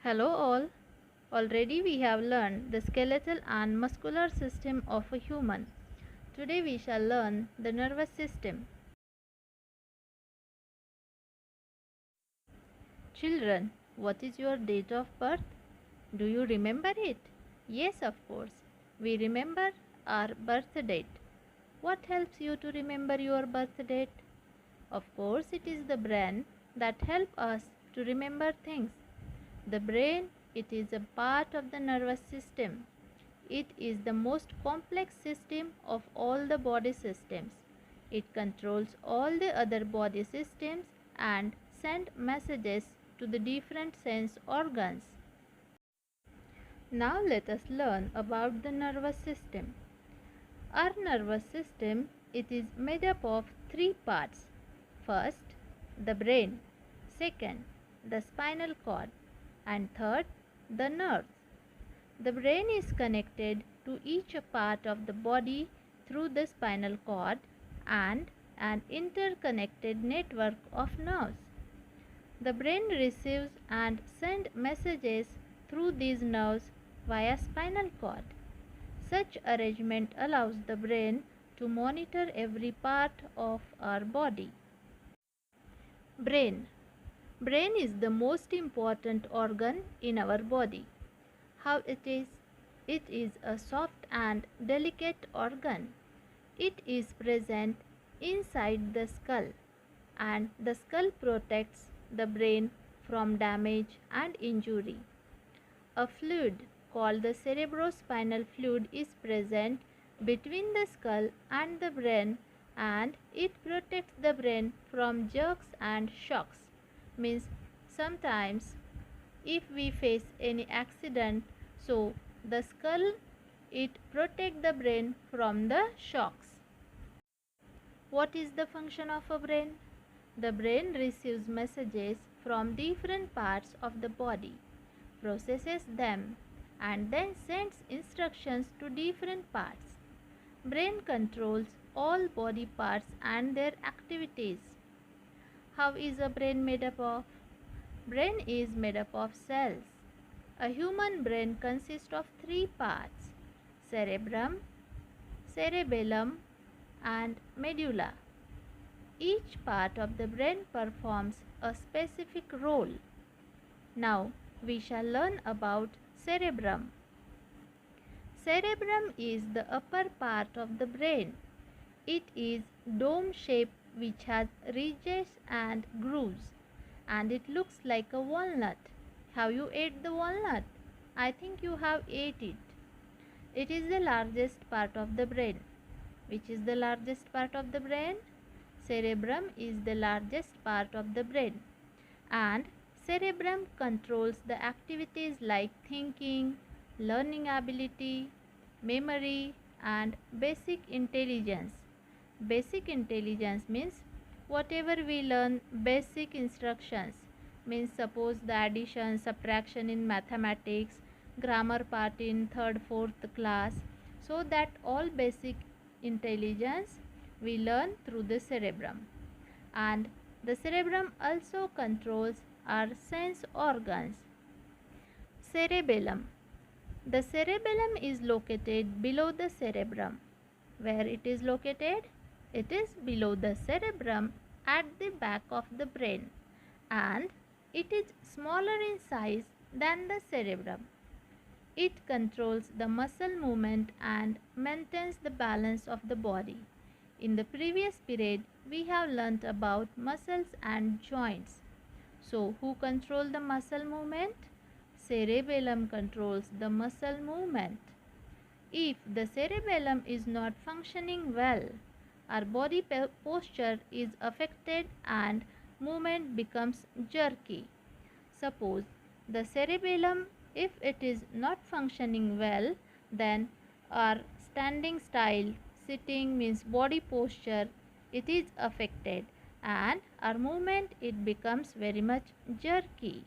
Hello all. Already we have learned the skeletal and muscular system of a human. Today we shall learn the nervous system. Children, what is your date of birth? Do you remember it? Yes, of course. We remember our birth date. What helps you to remember your birth date? Of course, it is the brain that helps us to remember things. The brain, it is a part of the nervous system. It is the most complex system of all the body systems. It controls all the other body systems and sends messages to the different sense organs. Now let us learn about the nervous system. Our nervous system, it is made up of three parts. First, the brain. Second, the spinal cord. And third, the nerves. The brain is connected to each part of the body through the spinal cord and an interconnected network of nerves. The brain receives and sends messages through these nerves via spinal cord. Such arrangement allows the brain to monitor every part of our body. Brain. Brain is the most important organ in our body. How it is? It is a soft and delicate organ. It is present inside the skull, and the skull protects the brain from damage and injury. A fluid called the cerebrospinal fluid is present between the skull and the brain, and it protects the brain from jerks and shocks. Means sometimes if we face any accident, so the skull, it protects the brain from the shocks. What is the function of a brain? The brain receives messages from different parts of the body, processes them, and then sends instructions to different parts. Brain controls all body parts and their activities. How is a brain made up of? Brain is made up of cells. A human brain consists of three parts: cerebrum, cerebellum, and medulla. Each part of the brain performs a specific role. Now we shall learn about cerebrum. Cerebrum is the upper part of the brain. It is dome shaped which has ridges and grooves, and it looks like a walnut. Have you ate the walnut? I think you have ate it. It is the largest part of the brain. Which is the largest part of the brain? Cerebrum is the largest part of the brain, and cerebrum controls the activities like thinking, learning ability, memory, and basic intelligence. Basic intelligence means whatever we learn, basic instructions, means suppose the addition, subtraction in mathematics, grammar part in 3rd, 4th class, so that all basic intelligence we learn through the cerebrum. And the cerebrum also controls our sense organs. Cerebellum. The cerebellum is located below the cerebrum. Where it is located? It is below the cerebrum at the back of the brain, and it is smaller in size than the cerebrum. It controls the muscle movement and maintains the balance of the body. In the previous period, we have learnt about muscles and joints. So, who control the muscle movement? Cerebellum controls the muscle movement. If the cerebellum is not functioning well, our body posture is affected and movement becomes jerky. Suppose the cerebellum, if it is not functioning well, then our standing style, sitting means body posture, it is affected, and our movement, it becomes very much jerky.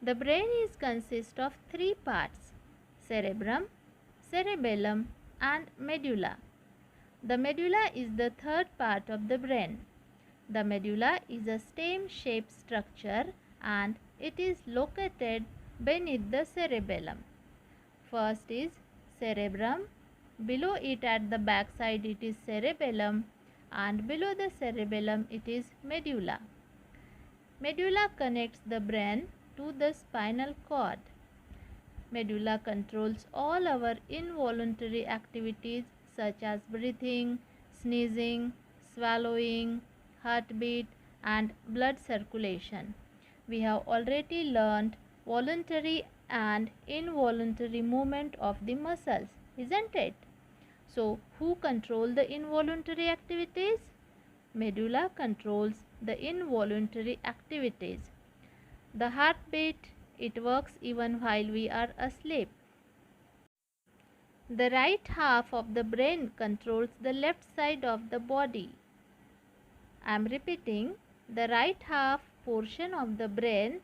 The brain is consist of three parts: cerebrum, cerebellum, and medulla. The medulla is the third part of the brain. The medulla is a stem-shaped structure, and It is located beneath the cerebellum. First is cerebrum. Below it at the back side it is cerebellum, and below the cerebellum it is medulla. Medulla connects the brain to the spinal cord. Medulla controls all our involuntary activities such as breathing, sneezing, swallowing, heartbeat, and blood circulation. We have already learned voluntary and involuntary movement of the muscles, isn't it? So, who control the involuntary activities? Medulla controls the involuntary activities. The heartbeat, it works even while we are asleep. The right half of the brain controls the left side of the body. I am repeating, the right half portion of the brain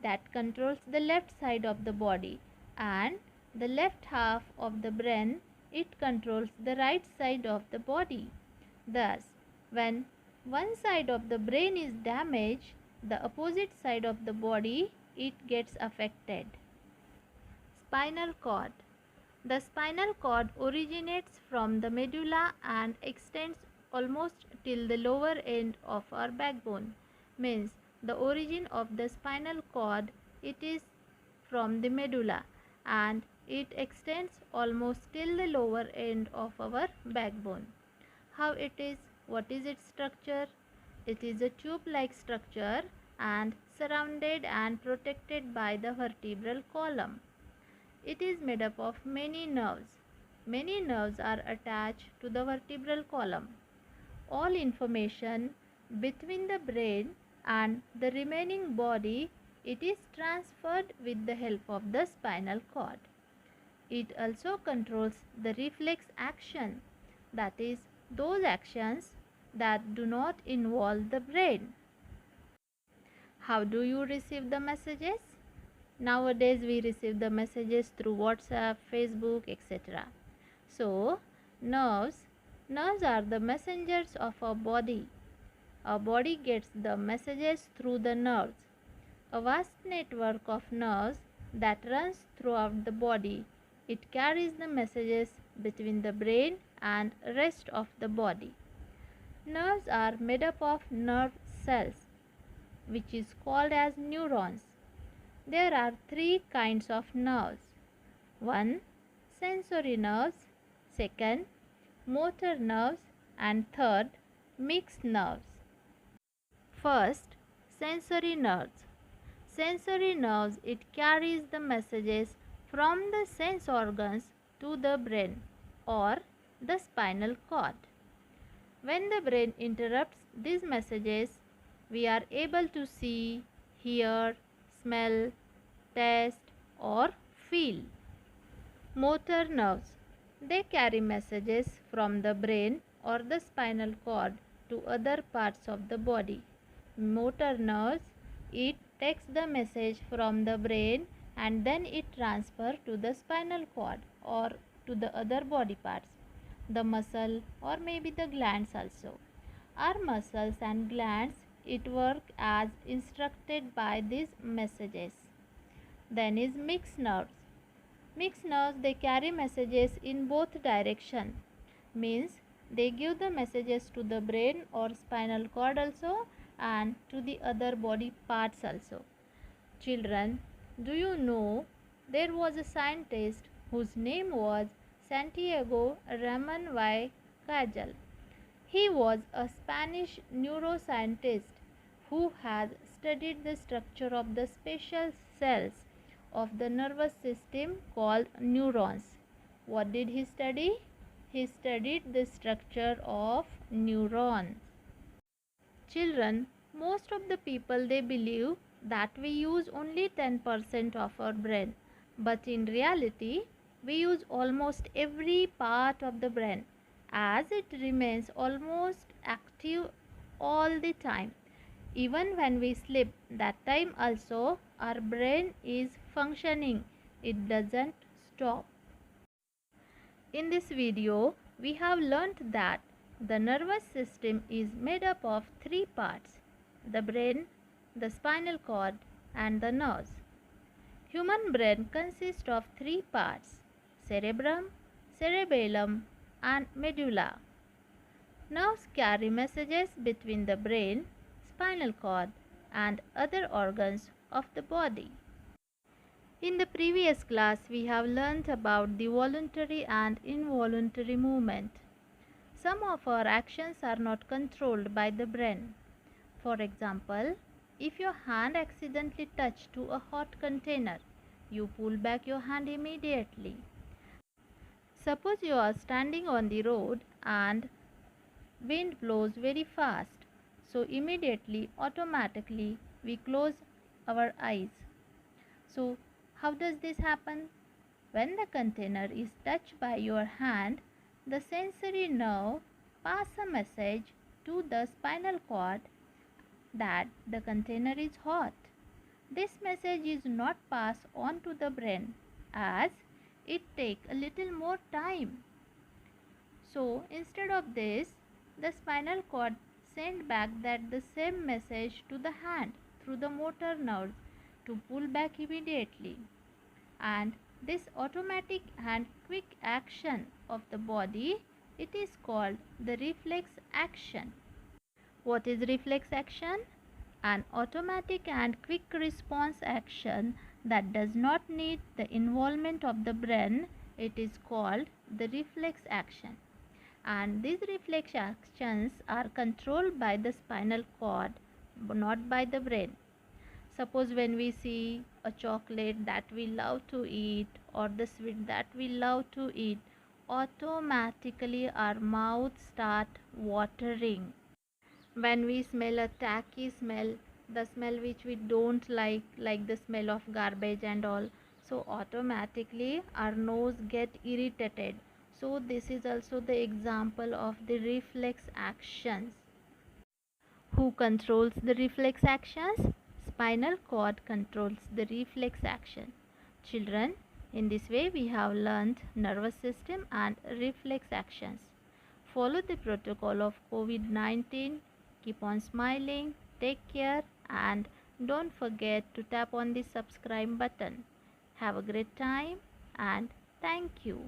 that controls the left side of the body, and the left half of the brain, it controls the right side of the body. Thus, when one side of the brain is damaged, the opposite side of the body, it gets affected. Spinal cord. The spinal cord originates from the medulla and extends almost till the lower end of our backbone. Means the origin of the spinal cord, it is from the medulla and it extends almost till the lower end of our backbone. How it is? What is its structure? It is a tube-like structure and surrounded and protected by the vertebral column. It is made up of many nerves. Many nerves are attached to the vertebral column. All information between the brain and the remaining body, it is transferred with the help of the spinal cord. It also controls the reflex action, that is, those actions that do not involve the brain. How do you receive the messages? Nowadays we receive the messages through WhatsApp, Facebook, etc. So, nerves are the messengers of our body. Our body gets the messages through the nerves. A vast network of nerves that runs throughout the body. It carries the messages between the brain and rest of the body. Nerves are made up of nerve cells, which is called as neurons. There are three kinds of nerves. 1. Sensory nerves. 2. Motor nerves. And 3. Mixed nerves. First, sensory nerves. Sensory nerves, it carries the messages from the sense organs to the brain or the spinal cord. When the brain interrupts these messages, we are able to see, hear, smell, taste or feel. Motor nerves, they carry messages from the brain or the spinal cord to other parts of the body. Motor nerves, it takes the message from the brain and then it transfers to the spinal cord or to the other body parts, the muscle or maybe the glands also. Our muscles and glands, it work as instructed by these messages. Then is mixed nerves. Mixed nerves, they carry messages in both direction. Means they give the messages to the brain or spinal cord also and to the other body parts also. Children, do you know there was a scientist whose name was Santiago Ramon y Cajal. He was a Spanish neuroscientist who had studied the structure of the special cells of the nervous system called neurons. What did he study? He studied the structure of neurons. Children, most of the people, they believe that we use only 10% of our brain, but in reality we use almost every part of the brain as it remains almost active all the time. Even when we sleep, that time also our brain is functioning. It doesn't stop. In this video, we have learnt that the nervous system is made up of three parts: the brain, the spinal cord and the nerves. Human brain consists of three parts: cerebrum, cerebellum, and medulla. Nerves carry messages between the brain, spinal cord, and other organs of the body. In the previous class, we have learnt about the voluntary and involuntary movement. Some of our actions are not controlled by the brain. For example, if your hand accidentally touched to a hot container, you pull back your hand immediately. Suppose you are standing on the road and wind blows very fast, so immediately, automatically, we close our eyes. So, how does this happen? When the container is touched by your hand, the sensory nerve passes a message to the spinal cord that the container is hot. This message is not passed on to the brain as it takes a little more time. So instead of this, the spinal cord sends back that the same message to the hand through the motor nerves to pull back immediately. And this automatic and quick action of the body, it is called the reflex action. What is reflex action? An automatic and quick response action that does not need the involvement of the brain. It is called the reflex action. And these reflex actions are controlled by the spinal cord, not by the brain. Suppose when we see a chocolate that we love to eat or the sweet that we love to eat, automatically our mouth start watering. When we smell a tacky smell, the smell which we don't like the smell of garbage and all, so automatically our nose get irritated. So this is also the example of the reflex actions. Who controls the reflex actions? Spinal cord controls the reflex action. Children, in this way we have learnt nervous system and reflex actions. Follow the protocol of COVID-19. Keep on smiling, take care, and don't forget to tap on the subscribe button. Have a great time and thank you.